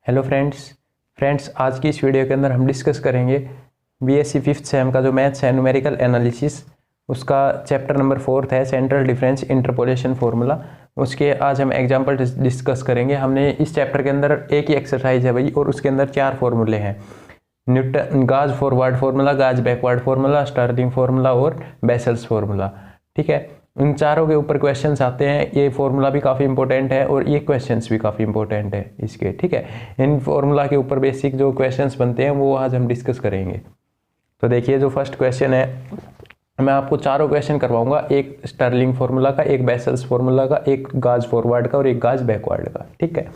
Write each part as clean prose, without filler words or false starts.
Hello friends आज की इस वीडियो के अंदर हम डिस्कस करेंगे बीएससी 5th सेम का जो मैथ्स है न्यूमेरिकल एनालिसिस, उसका चैप्टर नंबर 4 है सेंट्रल डिफरेंस इंटरपोलेशन फार्मूला। उसके आज हम एग्जांपल डिस्कस करेंगे। हमने इस चैप्टर के अंदर एक ही एक्सरसाइज है भाई, और उसके अंदर 4 फार्मूले हैं। न्यूटन गाज फॉरवर्ड फार्मूला, गाज बैकवर्ड फार्मूला, स्टर्लिंग फार्मूला और बेसल्स फार्मूला। ठीक है, इन चारों के ऊपर क्वेश्चंस आते हैं। ये फार्मूला भी काफ़ी इंपॉर्टेंट है और ये क्वेश्चंस भी काफ़ी इंपॉर्टेंट है इसके। ठीक है, इन फार्मूला के ऊपर बेसिक जो क्वेश्चंस बनते हैं वो आज हम डिस्कस करेंगे। तो देखिए, जो फर्स्ट क्वेश्चन है, मैं आपको चारों क्वेश्चन करवाऊंगा, एक स्टर्लिंग फार्मूला का, एक बेसल्स फार्मूला का, एक गाज फॉरवर्ड का और एक गाज बैकवर्ड का। ठीक है,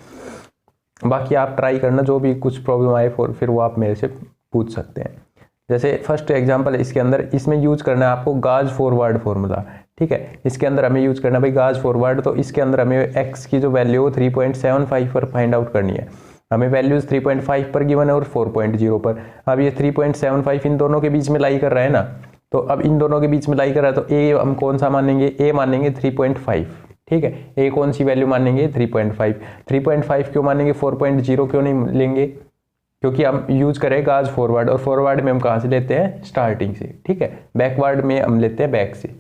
बाकी आप ट्राई करना, जो भी कुछ प्रॉब्लम आए फिर वो आप मेरे से पूछ सकते हैं। जैसे फर्स्ट एग्जांपल इसके अंदर, इसमें यूज करना है आपको गाज फॉरवर्ड फार्मूला। ठीक है, इसके अंदर हमें यूज करना है भाई गाज फॉरवर्ड। तो इसके अंदर हमें एक्स की जो वैल्यू है 3.75 पर फाइंड आउट करनी है। हमें वैल्यूज 3.5 पर गिवन है और 4.0 पर। अब ये 3.75 इन दोनों के बीच में लाई कर रहा है ना, तो अब इन दोनों के बीच में लाई कर रहा है, तो ए हम कौन सा मानेंगे? ए मानेंगे 3.5। ठीक है, ए कौन सी वैल्यू मानेंगे? 3.5। 3.5 क्यों मानेंगे? 4.0 क्यों नहीं लेंगे? क्योंकि हम यूज करें गाज फॉरवर्ड, और फॉरवर्ड में हम कहाँ से लेते हैं? स्टार्टिंग से। ठीक है, बैकवर्ड में हम लेते हैं बैक से।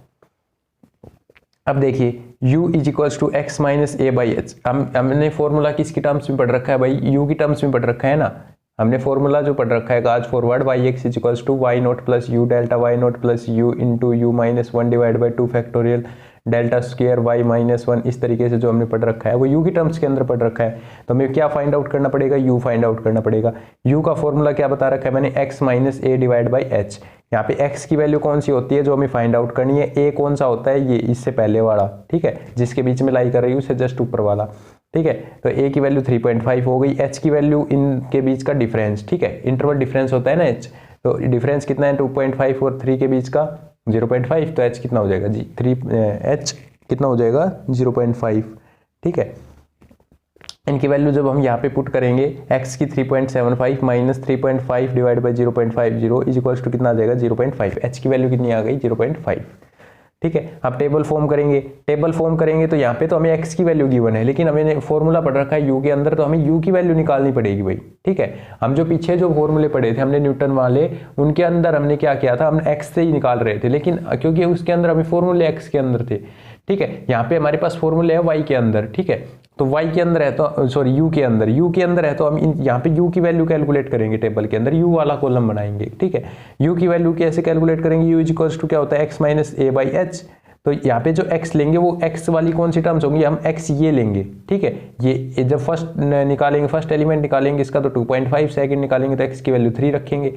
अब देखिए, u is equals to x minus a by h. हमने फॉर्मूला किसकी टर्म्स में पढ़ रखा है भाई? u की टर्म्स में पढ़ रखा है ना। हमने फॉर्मूला जो पढ़ रखा है Gauss forward, y x is equals to y naught plus u delta y naught plus u into u minus 1 divide by 2 factorial delta square y minus 1। इस तरीके से जो हमने पढ़ रखा है वो u की टर्म्स के अंदर पढ़ रखा है। तो हमें क्या फाइंड आउट करना पड़ेगा? u फाइंड आउट करना पड़ेगा। u का फॉर्मूला क्या बता रखा है मैंने? x minus A divide by H. यहाँ पे x की वैल्यू कौन सी होती है जो हमें फाइंड आउट करनी है? a कौन सा होता है? ये इससे पहले वाला। ठीक है, जिसके बीच में लाई कर रही है उससे जस्ट ऊपर वाला। ठीक है, तो a की वैल्यू 3.5 हो गई। h की वैल्यू इनके बीच का डिफरेंस। ठीक है, इंटरवल डिफरेंस होता है ना h, तो डिफरेंस कितना है? 2.5 और 3 के बीच का 0.5। तो h कितना हो जाएगा जी? h कितना हो जाएगा? 0.5। ठीक है, इनकी वैल्यू जब हम यहाँ पे पुट करेंगे, x की 3.75 minus 3.5 divide by 0.50 is equals to कितना आ जाएगा? 0.5। h की वैल्यू कितनी आ गई? 0.5। ठीक है, अब टेबल फॉर्म करेंगे तो यहाँ पे तो हमें x की वैल्यू गिवन है, लेकिन हमें फॉर्मूला पढ़ रखा है u के अंदर, तो हमें u की वैल्यू निकालनी पड़ेगी भाई। ठीक है, हम जो पीछे जो फॉर्मूले पढ़े थे हमने न्यूटन वाले, उनके अंदर हमने क्या किया था? हम x से ही निकाल रहे थे, लेकिन क्योंकि उसके अंदर हमें फॉर्मूले x के अंदर थे। ठीक है, यहाँ पे हमारे पास फॉर्मूले है y के अंदर। ठीक है, तो y के अंदर है, तो सॉरी u के अंदर है, तो हम यहाँ पे u की वैल्यू कैलकुलेट करेंगे। टेबल के अंदर u वाला कॉलम बनाएंगे। ठीक है, u की वैल्यू कैसे कैलकुलेट करेंगे? u इज इक्वल्स टू क्या होता है? x minus a by H. तो यहाँ पे जो x लेंगे वो x वाली कौन सी टर्म्स होंगी? हम x ये लेंगे। ठीक है, ये जब फर्स्ट निकालेंगे, फर्स्ट एलिमेंट निकालेंगे इसका, तो 2.5, सेकंड निकालेंगे तो x की वैल्यू 3 रखेंगे।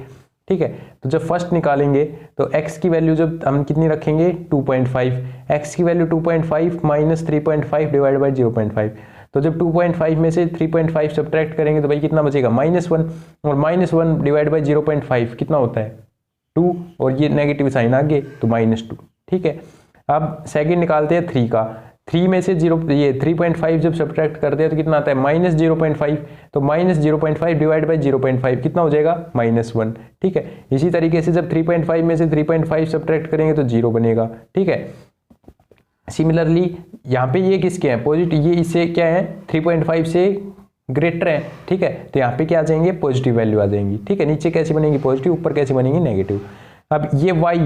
ठीक है, तो जब फर्स्ट निकालेंगे तो x की वैल्यू जब हम कितनी रखेंगे? 2.5। x की वैल्यू 2.5 माइनस 3.5 डिवाइड बाई 0.5। तो जब 2.5 में से 3.5 सब्ट्रैक्ट करेंगे तो भाई कितना बचेगा? -1। और -1 डिवाइड बाई 0.5 कितना होता है? 2, और ये नेगेटिव साइन आगे तो -2। ठीक है, अब सेकंड निकालते हैं 3 का। 3 में से 3.5 जब सब्ट्रैक्ट करते हैं तो कितना आता है? -0.5। तो -0.5 डिवाइड बाई 0.5 कितना हो जाएगा? -1। ठीक है, इसी तरीके से जब 3.5 में से 3.5 सब्ट्रैक्ट करेंगे तो 0 बनेगा। ठीक है, सिमिलरली यहाँ पे ये किसके हैं? पॉजिटिव, ये इससे क्या है? 3.5 से ग्रेटर है। ठीक है, तो यहाँ पे क्या आ जाएंगे? पॉजिटिव वैल्यू आ जाएंगी। ठीक है, नीचे कैसी बनेगी? पॉजिटिव, ऊपर कैसी बनेगी? नेगेटिव। अब ये वाई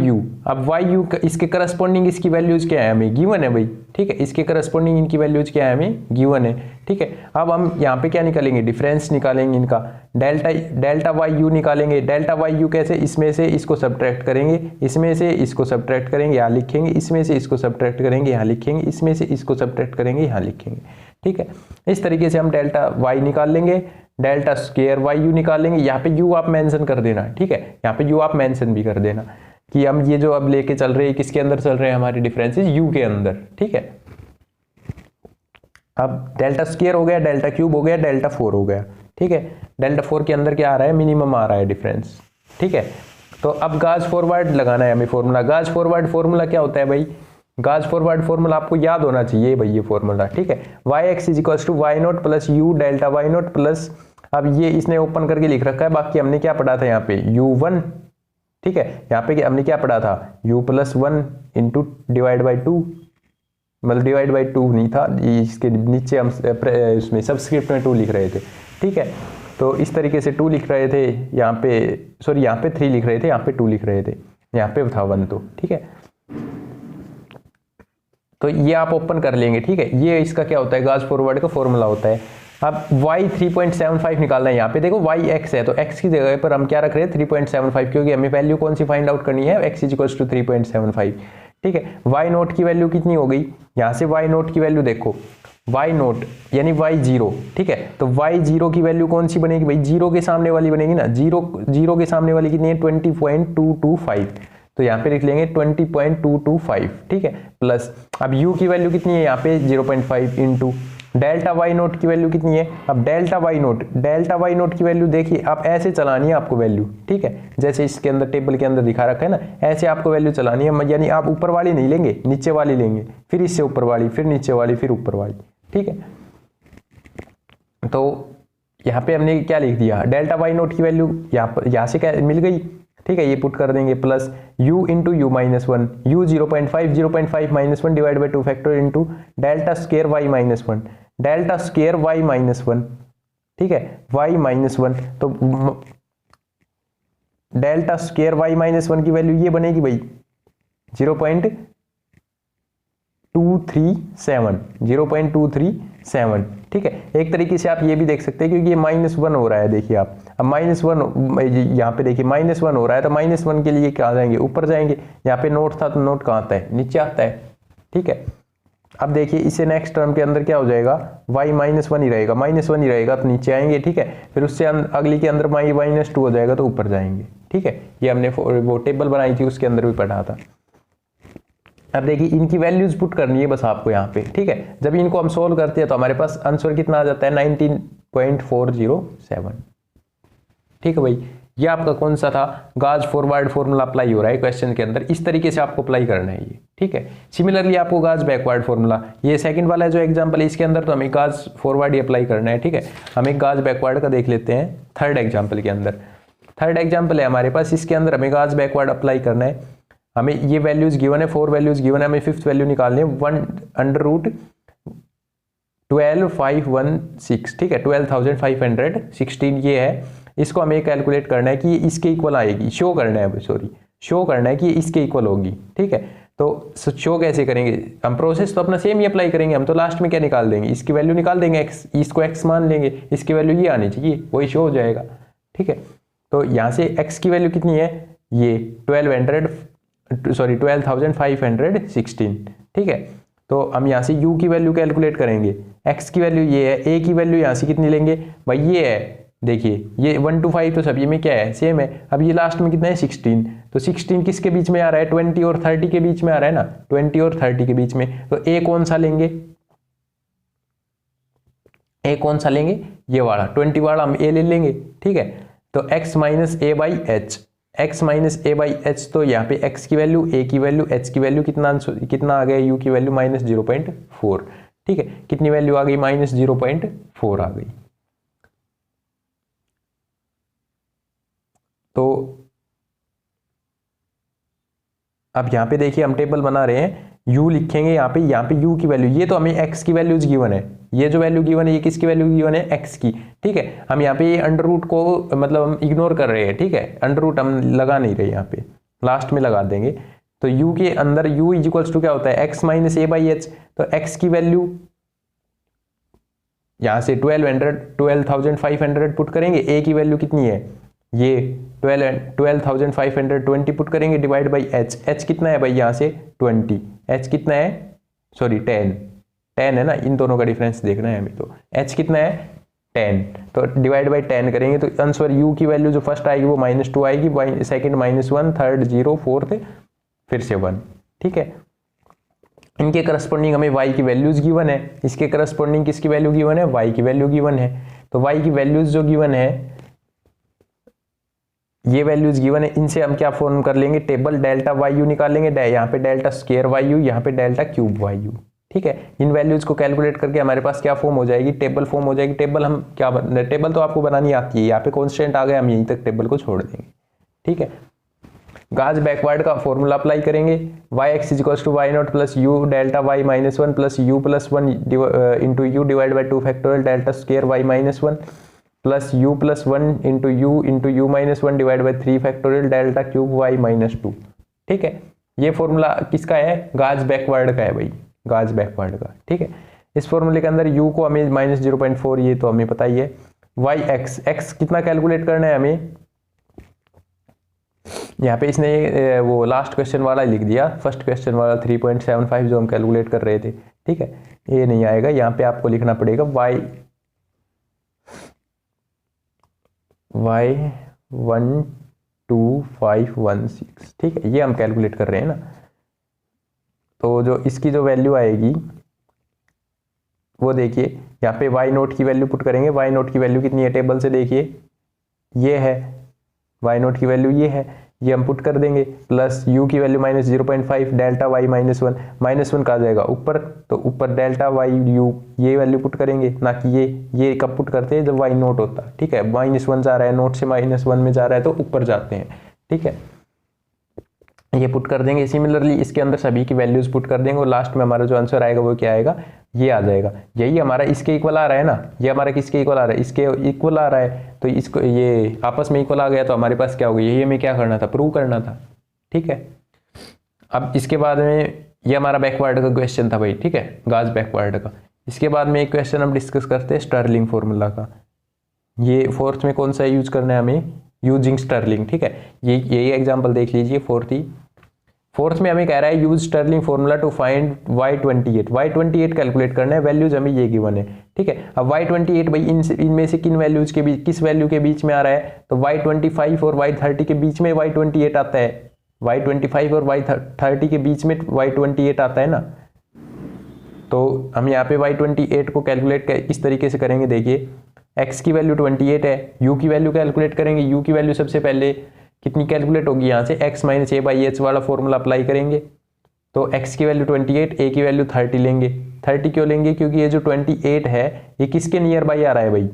यू इसके करस्पॉन्डिंग इसकी वैल्यूज क्या है? हमें गिवन है भाई। ठीक है, इसके करस्पॉन्डिंग इनकी वैल्यूज क्या है? हमें गिवन है। ठीक है, अब हम यहाँ पे क्या निकालेंगे? डिफरेंस निकालेंगे इनका। डेल्टा वाई यू निकालेंगे। डेल्टा वाई यू कैसे? इसमें से इसको सब्ट्रैक्ट करेंगे, इसमें से इसको सब्ट्रैक्ट करेंगे, यहाँ लिखेंगे, इसमें से इसको सब्ट्रैक्ट करेंगे, यहाँ लिखेंगे, इसमें से इसको सब्ट्रैक्ट करेंगे, यहाँ लिखेंगे। ठीक है, इस तरीके से हम डेल्टा वाई निकाल लेंगे, डेल्टा स्क्वायर वाई यू निकालेंगे। यहाँ पे u आप मेंशन कर देना। ठीक है, यहाँ पे u आप मेंशन भी कर देना कि हम ये जो अब लेके चल रहे हैं किसके अंदर चल रहे हैं? हमारे डिफरेंसेस u के अंदर। ठीक है, अब डेल्टा स्क्वायर हो गया, डेल्टा क्यूब हो गया, डेल्टा 4 हो गया। ठीक है, डेल्टा 4 के अंदर क्या आ रहा है? मिनिमम आ रहा है डिफरेंस। ठीक है, तो अब गाज फॉरवर्ड लगाना है हमें फॉर्मूला। गाज फॉरवर्ड फॉर्मूला क्या होता है भाई? गाज फॉरवर्ड फॉर्मूला आपको याद होना चाहिए भाई, ये फॉर्मूला। ठीक है, y x is equals to y naught plus u delta y naught plus, अब ये इसने ओपन करके लिख रखा है, बाकी हमने क्या पढ़ा था यहाँ पे? u1। ठीक है, यहाँ पे हमने क्या पढ़ा था? u+1 इंटू डिवाइड बाई 2 मतलब डिवाइड बाई 2 नहीं था, इसके नीचे हम उसमें सबस्क्रिप्ट में 2 लिख रहे थे, ठीक है। तो इस तरीके से 2 लिख रहे थे, यहाँ पे सॉरी यहाँ पे 3 लिख रहे थे, यहाँ पे 2 लिख रहे थे, यहाँ पे था 1 तो, ठीक है। तो ये आप ओपन कर लेंगे, ठीक है। ये इसका क्या होता है, गाज फॉरवर्ड का फॉर्मूला होता है। अब y 3.75 निकालना है, यहाँ पे देखो y x है, तो x की जगह पर हम क्या रख रहे हैं 3.75, क्योंकि हमें वैल्यू कौन सी फाइंड आउट करनी है, x इक्वल्स टू 3.75, ठीक है। y नोट की वैल्यू कितनी हो गई, यहाँ से y नोट की वैल्यू देखो, y नोट यानी y0, ठीक है। तो y0 की वैल्यू कौन सी बनेगी भाई, जीरो के सामने वाली बनेगी ना, जीरो के सामने वाली कितनी है 20.225, तो यहाँ पे लिख लेंगे 20.225, ठीक है। प्लस अब u की वैल्यू कितनी है यहाँ पे 0.5 इंटू डेल्टा वाई नोट की वैल्यू कितनी है, अब डेल्टा वाई नोट की वैल्यू देखिए आप ऐसे चलानी है आपको वैल्यू, ठीक है। जैसे इसके अंदर टेबल के अंदर दिखा रखा है ना, ऐसे आपको वैल्यू चलानी है, यानी आप ऊपर वाली नहीं लेंगे, नीचे वाली लेंगे, फिर इससे ऊपर वाली, फिर नीचे वाली, फिर ऊपर वाली, ठीक है। तो यहाँ पे हमने क्या लिख दिया, डेल्टा वाई नोट की वैल्यू यहाँ से क्या मिल गई, ठीक है। ये पुट कर देंगे plus u into u minus 1, u 0.5 minus 1 divide by 2 factor into delta square y minus 1, delta square y minus 1, ठीक है, y माइनस 1। तो डेल्टा स्केयर y माइनस 1 की वैल्यू ये बनेगी भाई 0.237, ठीक है। एक तरीके से आप ये भी देख सकते हैं, क्योंकि ये -1 हो रहा है, देखिए आप, अब -1 यहाँ पे देखिए -1 हो रहा है, तो -1 के लिए क्या जाएंगे, ऊपर जाएंगे। यहाँ पे नोट था तो नोट कहाँ आता है, नीचे आता है, ठीक है। अब देखिए इसे नेक्स्ट टर्म के अंदर क्या हो जाएगा, y -1 ही रहेगा, -1 ही रहेगा, तो नीचे आएंगे, ठीक है। फिर उससे अगली के अंदर -2 हो जाएगा, तो ऊपर जाएंगे, ठीक है। ये हमने वो टेबल बनाई थी, उसके अंदर भी पढ़ा था। अब देखिए इनकी वैल्यूज पुट करनी है बस आपको यहाँ पे, ठीक है। जब इनको हम सोल्व करते हैं तो हमारे पास आंसर कितना आ जाता है 19.407, ठीक है भाई। ये आपका कौन सा था, गाज फॉरवर्ड फॉर्मूला अप्लाई हो रहा है क्वेश्चन के अंदर, इस तरीके से आपको अप्लाई करना है ये, ठीक है। सिमिलरली आपको गाज बैकवर्ड फॉर्मूला, ये सेकंड वाला जो एग्जांपल है इसके अंदर तो हमें गाज फॉरवर्ड ही अप्लाई करना है, ठीक है। हम एक गाज बैकवर्ड का देख लेते हैं थर्ड एग्जाम्पल के अंदर। थर्ड एग्जाम्पल है हमारे पास, इसके अंदर हमें गाज बैकवर्ड अप्लाई करना है। हमें ये वैल्यूज गिवन है, 4 वैल्यूज गिवन है, हमें फिफ्थ वैल्यू निकालनी है 1/12,516, ठीक है, 12,516 ये है। इसको हमें कैलकुलेट करना है कि ये इसके इक्वल आएगी, शो करना है कि ये इसके इक्वल होगी, ठीक है। तो शो कैसे करेंगे हम, प्रोसेस तो अपना सेम ही अप्लाई करेंगे हम, तो लास्ट में क्या निकाल देंगे, इसकी वैल्यू निकाल देंगे x, इसको x मान लेंगे, इसकी वैल्यू ये आनी चाहिए, वही शो हो जाएगा, ठीक है। तो यहाँ से x की वैल्यू कितनी है, ये 12,516, ठीक है। तो हम यहाँ से u की वैल्यू कैलकुलेट करेंगे, x की वैल्यू ये है, a की वैल्यू यहाँ से कितनी लेंगे भाई, ये है, देखिए ये 1 to 5 तो सभी में क्या है, सेम है। अब ये लास्ट में कितना है 16, तो 16 किसके बीच में आ रहा है, 20 और 30 के बीच में आ रहा है ना, 20 और 30 के बीच में। तो a कौन सा लेंगे, ये वाला 20 वाला हम a ले लेंगे, ठीक है। तो x minus a by H, तो यहाँ पे x की वैल्यू, a की वैल्यू, h की वैल्यू कितना आ गया, u की वैल्यू -0.4, ठीक है। कितनी वैल्यू आ गई, -0.4 आ गई। तो अब यहाँ पे देखिए हम टेबल बना रहे हैं, u लिखेंगे यहाँ पे u की वैल्यू, ये तो हमें x की वैल्यूज गिवन है, ये जो वैल्यू गिवन है ये किसकी वैल्यू गिवन है, x की, ठीक है। हम यहाँ पे ये अंडर रूट को मतलब हम इग्नोर कर रहे हैं, ठीक है, अंडर रूट हम लगा नहीं रहे, यहाँ पे लास्ट में लगा देंगे। तो u के अंदर u इक्वल्स टू क्या होता है, x minus a by H, तो x की वैल्यू यहाँ से 12,500 पुट करेंगे, a की वैल्यू कितनी है, ये 12,520 पुट करेंगे, डिवाइड बाई h कितना है भाई, यहाँ से 20, h कितना है, सॉरी 10 है ना, इन दोनों का डिफरेंस देखना है हमें, तो h कितना है 10, तो डिवाइड बाई 10 करेंगे, तो आंसर u की वैल्यू जो फर्स्ट आएगी वो -2 आएगी, सेकंड -1, थर्ड 0, फोर्थ फिर से 1, ठीक है। इनके करस्पॉन्डिंग हमें y की वैल्यूज गिवन है, इसके करस्पॉन्डिंग किसकी वैल्यू गिवन है, y की वैल्यू गिवन है। तो y की वैल्यूज जो गिवन है, ये वैल्यूज गिवन है, इनसे हम क्या फॉर्म कर लेंगे, टेबल डेल्टा वाई यू निकालेंगे, यहाँ पे डेल्टा स्क्वायर वाई यू, यहाँ पे डेल्टा क्यूब वाई यू, ठीक है। इन वैल्यूज को कैलकुलेट करके हमारे पास क्या फॉर्म हो जाएगी, टेबल फॉर्म हो जाएगी। टेबल हम क्या टेबल तो आपको बनानी आती है, यहाँ पे कॉन्स्टेंट आ गया, हम यहीं तक टेबल को छोड़ देंगे, ठीक है। गाज बैकवर्ड का फॉर्मूला अप्लाई करेंगे, y x is equals to y naught plus u delta y minus one plus u plus one into u divide by 2 factorial delta square y minus one plus u plus one into u minus one divide by 3 factorial delta cube y minus two. ठीक है, ये formula किसका है, Gauss backward का है भाई, गाज backward का। ठीक है, इस फॉर्मूले के अंदर u को हमें माइनस 0.4, ये तो हमें पता ही है। वाई एक्स कितना कैलकुलेट करना है हमें, यहाँ पे इसने वो लास्ट क्वेश्चन वाला लिख दिया, फर्स्ट क्वेश्चन वाला 3.75 जो हम कैलकुलेट कर रहे थे। ठीक है, ये नहीं आएगा, यहाँ पे आपको लिखना पड़ेगा y 12516। ठीक है, ये हम कैलकुलेट कर रहे हैं ना। तो जो इसकी जो वैल्यू आएगी वो देखिए, यहाँ पे y नोट की वैल्यू पुट करेंगे। y नोट की वैल्यू कितनी है, टेबल से देखिए, ये है y नोट की वैल्यू, ये है, ये हम पुट कर देंगे। प्लस u की value minus 0.5 delta y minus one कहा जाएगा ऊपर, तो ऊपर डेल्टा y u ये वैल्यू पुट करेंगे, ना कि ये कब पुट करते हैं, जब y नोट होता है। ठीक है, -1 जा रहा है, नोट से -1 में जा रहा है तो ऊपर जाते हैं। ठीक है, ये पुट कर देंगे। सिमिलरली इसके अंदर सभी की वैल्यूज पुट कर देंगे और लास्ट में हमारा जो आंसर आएगा वो क्या आएगा, ये आ जाएगा। यही हमारा इसके इक्वल आ रहा है ना, ये हमारा किसके इक्वल आ रहा है, इसके इक्वल आ रहा है, तो इसको ये आपस में इक्वल आ गया तो हमारे पास क्या होगा, यही हमें क्या करना था, प्रूव करना था। ठीक है, अब इसके बाद में ये हमारा बैकवर्ड का क्वेश्चन था भाई। ठीक है, गाज बैकवर्ड का। इसके बाद में एक क्वेश्चन हम डिस्कस करते हैं स्टर्लिंग फॉर्मूला का। ये फोर्थ में कौन सा यूज करना है हमें, यूजिंग स्टर्लिंग। ठीक है, यही एग्जाम्पल देख लीजिए। फोर्थ में हमें कह रहा है use Stirling formula to find y28 calculate करना है, वैल्यूज हमें ये गिवन है। ठीक है, अब y28 भाई इनमें से किन वैल्यूज के बीच, किस वैल्यू के बीच में आ रहा है, तो y25 और y30 के बीच में y28 आता है, y25 और y30 के बीच में y28 आता है ना। तो हम यहाँ पे y28 को कैलकुलेट इस तरीके से करेंगे, देखिए x की वैल्यू 28 है, u की वैल्यू कैलकुलेट करेंगे। u की वैल्यू सबसे पहले कितनी कैलकुलेट होगी, यहाँ से x minus a by H वाला फॉर्मूला अप्लाई करेंगे, तो x की वैल्यू 28, a की वैल्यू 30 लेंगे। 30 क्यों लेंगे, क्योंकि ये जो 28 है ये किसके नियर बाई आ रहा है भाई,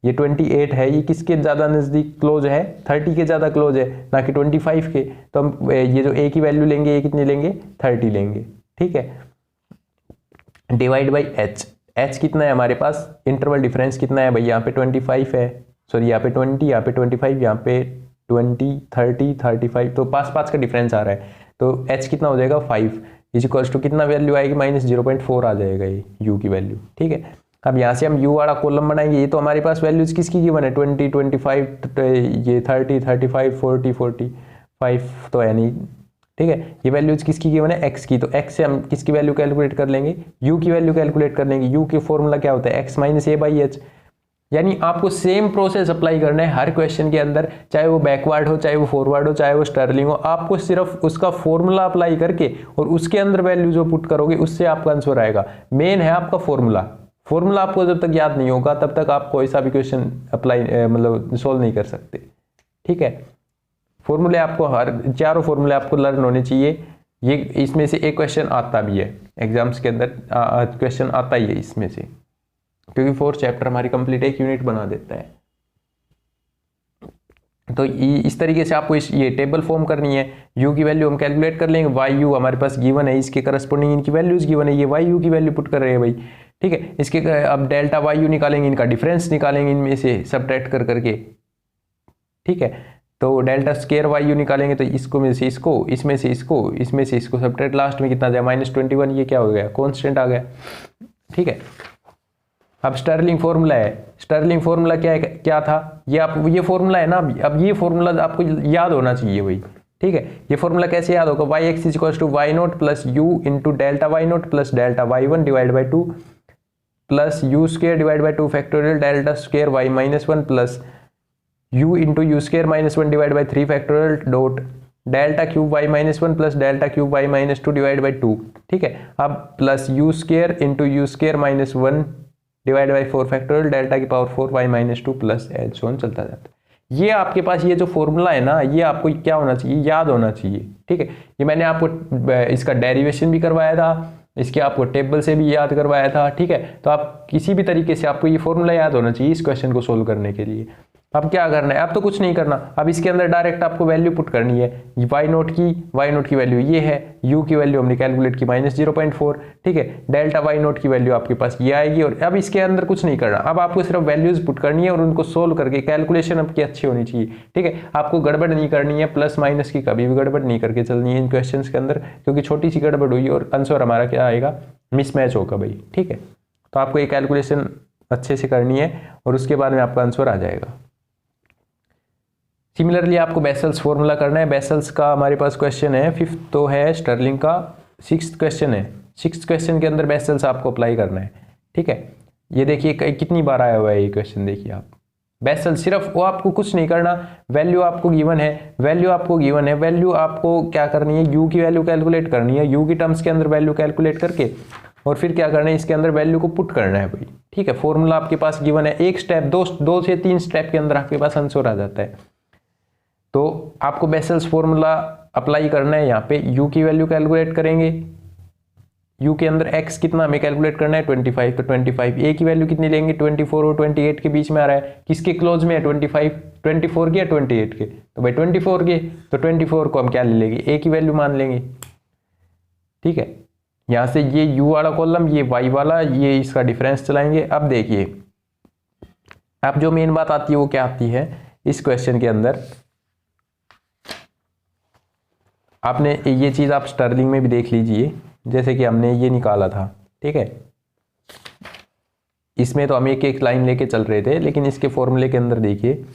ये 28 है, ये किसके ज़्यादा नज़दीक क्लोज है, 30 के ज़्यादा क्लोज है, ना कि 25 के। तो हम ये जो a की वैल्यू लेंगे, ये कितनी लेंगे, 30 लेंगे। ठीक है, डिवाइड बाई h कितना है हमारे पास, इंटरवल डिफरेंस कितना है भाई, यहाँ पे 25 है, सॉरी यहाँ पे 20, यहाँ पे 25, यहाँ पे 20, 30, 35, तो 5 का डिफरेंस आ रहा है। तो h कितना हो जाएगा 5 इज इक्वल्स टू कितना वैल्यू आएगी, -0.4 आ जाएगा ये u की वैल्यू। ठीक है, अब यहाँ से हम u वाला कॉलम बनाएंगे। ये तो हमारे पास वैल्यूज किसकी गिवन है, 20, 25, ये 30, 35, 40, 45 तो है नहीं। ठीक है, ये वैल्यूज किसकी गिवन है, x की, तो x से हम किसकी वैल्यू कैलकुलेट कर लेंगे, u की वैल्यू कैलकुलेट कर लेंगे। u के फॉर्मूला क्या होता है, x minus a by H. यानी आपको सेम प्रोसेस अप्लाई करना है हर क्वेश्चन के अंदर, चाहे वो बैकवर्ड हो, चाहे वो फॉरवर्ड हो, चाहे वो स्टर्लिंग हो। आपको सिर्फ उसका फॉर्मूला अप्लाई करके और उसके अंदर वैल्यू जो पुट करोगे उससे आपका आंसर आएगा। मेन है आपका फॉर्मूला आपको जब तक याद नहीं होगा तब तक आप कोई सा भी क्वेश्चन अप्लाई मतलब सोल्व नहीं कर सकते। ठीक है, फॉर्मूले आपको चारों फॉर्मूले आपको लर्न होने चाहिए। ये इसमें से एक क्वेश्चन आता भी है एग्जाम्स के अंदर, क्वेश्चन आता ही है इसमें से, क्योंकि 4 चैप्टर हमारी कंप्लीट एक यूनिट बना देता है। तो इस तरीके से आपको ये टेबल फॉर्म करनी है। u की वैल्यू हम कैलकुलेट कर लेंगे,yu हमारे पास गिवन है, इसके करस्पॉन्डिंग इनकी वैल्यूज गिवन है, येyu की वैल्यू पुट कर रहे हैं भाई। ठीक है, इसके अब डेल्टाyu निकालेंगे, इनका डिफरेंस निकालेंगे इनमें से सबट्रैक्ट कर करके। ठीक है, तो डेल्टा स्क्वायरyu निकालेंगे, तो इसको में से इसको, इसमें से इसको, इसमें से इसको सबट्रैक्ट, लास्ट में कितना जाए -21, ये क्या हो गया, कॉन्स्टेंट आ गया। ठीक है, अब स्टर्लिंग फॉर्मूला है। स्टर्लिंग फॉर्मूला क्या है, क्या था, ये फॉर्मूला है ना। अब ये फॉर्मूला आपको याद होना चाहिए भाई। ठीक है, ये फॉर्मूला कैसे याद होगा, y x is equals to y naught plus u into delta y naught plus delta y one divide by 2 plus u square divide by 2 factorial delta square y minus one plus u into u square minus one divide by 3 factorial dot delta cube y minus one plus delta cube y minus 2 divide by 2। ठीक है, अब plus u square into u square minus 1 divide by 4 factorial delta की power 4 Y minus 2 plus H so on चलता जाता है। ये आपके पास ये जो फॉर्मूला है ना, ये आपको क्या होना चाहिए, याद होना चाहिए। ठीक है, ये मैंने आपको इसका डेरिवेशन भी करवाया था, इसके आपको टेबल से भी याद करवाया था। ठीक है, तो आप किसी भी तरीके से आपको ये फॉर्मूला याद होना चाहिए इस क्वेश्चन को सोल्व करने के लिए। अब क्या करना है, अब तो कुछ नहीं करना, अब इसके अंदर डायरेक्ट आपको वैल्यू पुट करनी है। वाई नोट की वैल्यू ये है, यू की वैल्यू हमने कैलकुलेट की -0.4, ठीक है। डेल्टा वाई नोट की वैल्यू आपके पास ये आएगी, और अब इसके अंदर कुछ नहीं करना, अब आपको सिर्फ वैल्यूज पुट करनी है और उनको सोल्व करके कैलकुलेशन आपकी अच्छी होनी चाहिए, ठीक है। आपको गड़बड़ नहीं करनी है, प्लस माइनस की कभी भी गड़बड़ नहीं करके चलनी है इन क्वेश्चन के अंदर, क्योंकि छोटी सी गड़बड़ हुई और आंसर हमारा क्या आएगा, मिसमैच होगा भाई, ठीक है। तो आपको ये कैलकुलेशन अच्छे से करनी है और उसके बाद में आपका आंसर आ जाएगा। सिमिलरली आपको बेसल्स फॉर्मूला करना है। बेसल्स का हमारे पास क्वेश्चन है 5th तो है, स्टर्लिंग का 6th क्वेश्चन है। 6th क्वेश्चन के अंदर बेसल्स आपको अप्लाई करना है, ठीक है। ये देखिए कितनी बार आया हुआ है ये क्वेश्चन, देखिए आप बेसल, सिर्फ वो आपको कुछ नहीं करना, वैल्यू आपको गिवन है, वैल्यू आपको क्या करनी है, यू की वैल्यू कैलकुलेट करनी है, यू की टर्म्स के अंदर वैल्यू कैलकुलेट करके और फिर क्या करना है, इसके अंदर वैल्यू को पुट करना है भाई, ठीक है। फॉर्मूला आपके पास गिवन है, एक स्टेप, दो से 3 स्टेप के अंदर आपके पास आंसर आ जाता है। तो आपको बेसल्स फॉर्मूला अप्लाई करना है। यहाँ पे u की वैल्यू कैलकुलेट करेंगे, u के अंदर x कितना हमें कैलकुलेट करना है 25, तो 25, a की वैल्यू कितनी लेंगे 24 और 28 के बीच में आ रहा है, किसके क्लोज में है 24 के या 28 के, तो भाई 24 के, तो 24 को हम क्या ले लेंगे, a की वैल्यू मान लेंगे, ठीक है। यहाँ से ये u वाला कॉलम, ये y वाला, ये इसका डिफरेंस चलाएंगे। अब देखिए अब जो मेन बात आती है वो क्या आती है इस क्वेश्चन के अंदर, आपने ये चीज़ आप स्टर्लिंग में भी देख लीजिए, जैसे कि हमने ये निकाला था, ठीक है। इसमें तो हम एक एक लाइन लेके चल रहे थे, लेकिन इसके फॉर्मूले के अंदर देखिए,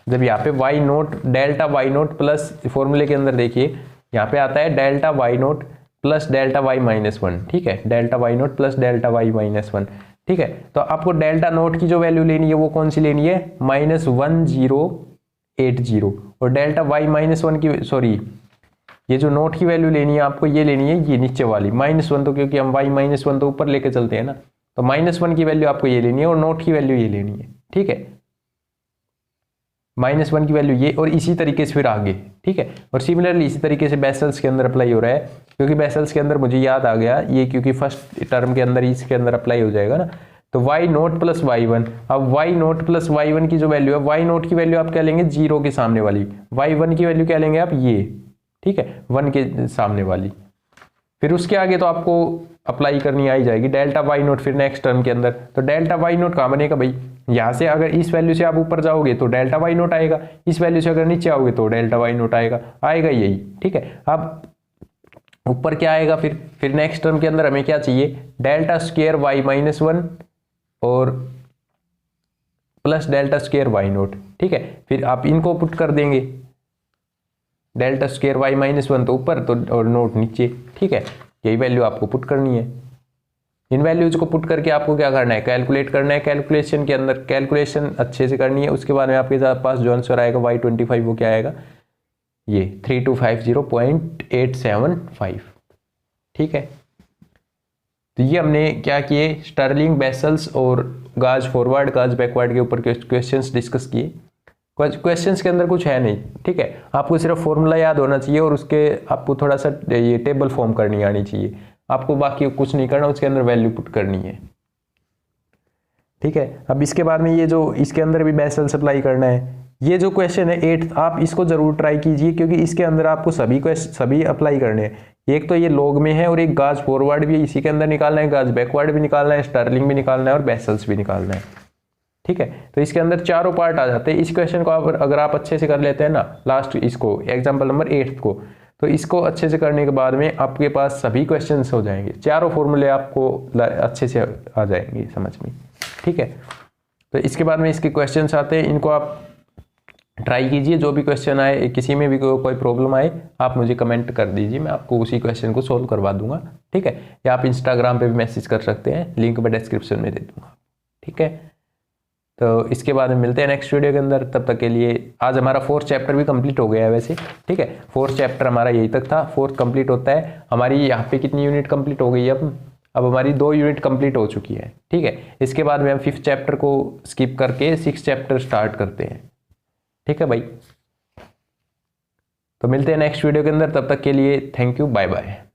जब यहाँ पे y naught, delta y naught plus, फॉर्मूले के अंदर देखिए यहाँ पे आता है delta y naught plus delta y -1, ठीक है। Delta y naught plus delta y -1, ठीक है। तो आपको डेल्टा नोट की जो वैल्यू लेनी है वो कौन सी लेनी है, -1080, और डेल्टा वाई -1 की, सॉरी, ये जो नोट की वैल्यू लेनी है आपको, ये लेनी है ये नीचे वाली -1, तो क्योंकि हम y -1 तो ऊपर लेके चलते हैं ना, तो -1 की वैल्यू आपको ये लेनी है और नोट की वैल्यू ये लेनी है, ठीक है। -1 की वैल्यू ये, और इसी तरीके से फिर आगे, ठीक है। और सिमिलरली इसी तरीके से बेसल्स के अंदर अप्लाई हो रहा है, क्योंकि बेसल्स के अंदर मुझे याद आ गया ये, क्योंकि फर्स्ट टर्म के अंदर इसके अंदर अप्लाई हो जाएगा ना, तो y नोट प्लस y1, अब y नोट प्लस y1 की जो वैल्यू है, y नोट की वैल्यू आप क्या लेंगे 0 के सामने वाली, y1 की वैल्यू क्या लेंगे आप ये, ठीक है, 1 के सामने वाली। फिर उसके आगे तो आपको अप्लाई करनी आ ही जाएगी डेल्टा वाई नोट, फिर नेक्स्ट टर्म के अंदर, तो डेल्टा वाई नोट कहाँ बनेगा भाई, यहाँ से अगर इस वैल्यू से आप ऊपर जाओगे तो डेल्टा वाई नोट आएगा, इस वैल्यू से अगर नीचे आओगे तो डेल्टा वाई नोट आएगा यही, ठीक है। अब ऊपर क्या आएगा, फिर नेक्स्ट टर्म के अंदर हमें क्या चाहिए, डेल्टा स्क्वायर वाई -1 और plus delta square y naught, ठीक है। फिर आप इनको पुट कर देंगे, डेल्टा स्क्वायर वाई -1 तो ऊपर, तो और नोट नीचे, ठीक है। यही वैल्यू आपको पुट करनी है। इन वैल्यूज को पुट करके आपको क्या करना है, कैलकुलेट करना है। कैलकुलेशन के अंदर कैलकुलेशन अच्छे से करनी है। उसके बाद में आपके पास जो आंसर आएगा y25, वो क्या आएगा, ये 3250.875, ठीक है। तो ये हमने क्या किए, स्टर्लिंग, बेसल्स और गाज फॉरवर्ड, गाज बैकवर्ड के ऊपर क्वेश्चंस डिस्कस किए। क्वेश्चंस के अंदर कुछ है नहीं, ठीक है। आपको सिर्फ फॉर्मूला याद होना चाहिए और उसके आपको थोड़ा सा ये टेबल फॉर्म करनी आनी चाहिए, आपको बाकी कुछ नहीं करना, उसके अंदर वैल्यू पुट करनी है, ठीक है। अब इसके बाद में ये जो इसके अंदर भी बेसल्स अप्लाई करना है। ये जो क्वेश्चन है 8th, आप इसको जरूर ट्राई कीजिए, क्योंकि इसके अंदर आपको सभी अप्लाई करने हैं। एक तो ये लॉग में है और एक गाज फॉरवर्ड भी इसी के अंदर निकालना है, गाज बैकवर्ड भी निकालना है, स्टर्लिंग भी निकालना है और बेसल्स भी निकालना है, ठीक है। तो इसके अंदर चारों पार्ट आ जाते हैं। इस क्वेश्चन को अगर आप अच्छे से कर लेते हैं ना, लास्ट इसको एग्जाम्पल नंबर 8 को, तो इसको अच्छे से करने के बाद में आपके पास सभी क्वेश्चंस हो जाएंगे, चारों फॉर्मूले आपको अच्छे से आ जाएंगे समझ में, ठीक है। तो इसके बाद में इसके क्वेश्चंस आते हैं, इनको आप ट्राई कीजिए। जो भी क्वेश्चन आए, किसी में भी कोई प्रॉब्लम आए, आप मुझे कमेंट कर दीजिए, मैं आपको उसी क्वेश्चन को सोल्व करवा दूंगा, ठीक है। या आप इंस्टाग्राम पे भी मैसेज कर सकते हैं, लिंक मैं डिस्क्रिप्शन में दे दूंगा, ठीक है। तो इसके बाद में मिलते हैं नेक्स्ट वीडियो के अंदर। तब तक के लिए आज हमारा 4th चैप्टर भी कंप्लीट हो गया है वैसे, ठीक है। 4th चैप्टर हमारा यही तक था, 4th कंप्लीट होता है। हमारी यहाँ पे कितनी यूनिट कंप्लीट हो गई है, अब हमारी 2 यूनिट कंप्लीट हो चुकी है, ठीक है। इसके बाद में हम 5th चैप्टर को स्किप करके 6th चैप्टर स्टार्ट करते हैं, ठीक है भाई। तो मिलते हैं नेक्स्ट वीडियो के अंदर, तब तक के लिए थैंक यू, बाय बाय।